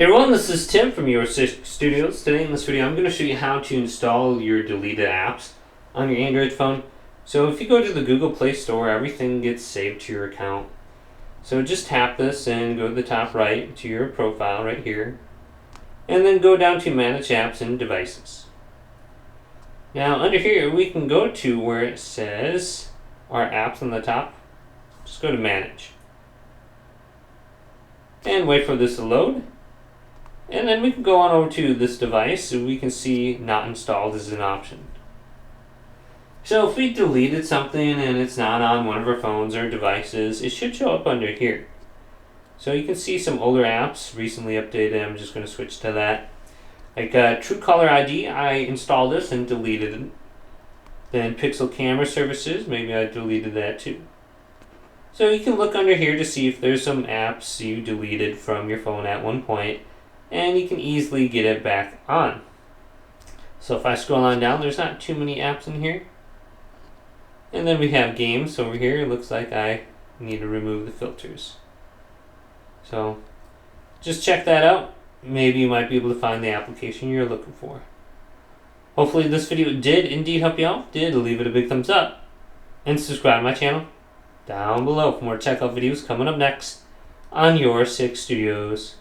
Hey everyone, this is Tim from YourSixGaming. Today in this video I'm going to show you how to install your deleted apps on your Android phone. So if you go to the Google Play Store, everything gets saved to your account. So just tap this and go to the top right to your profile right here. And then go down to Manage Apps and Devices. Now under here we can go to where it says our apps on the top. Just go to Manage. And wait for this to load. And then we can go on over to this device so we can see not installed as an option. So if we deleted something and it's not on one of our phones or devices, it should show up under here. So you can see some older apps recently updated. I'm just going to switch to that. Like TrueColor ID, I installed this and deleted it. Then Pixel Camera Services, maybe I deleted that too. So you can look under here to see if there's some apps you deleted from your phone at one point, and you can easily get it back on. So if I scroll on down, there's not too many apps in here. And then we have games over here. It looks like I need to remove the filters. So just check that out. Maybe you might be able to find the application you're looking for. Hopefully this video did indeed help you out. If it did, leave it a big thumbs up. And subscribe to my channel down below for more checkout videos coming up next on YourSixGaming.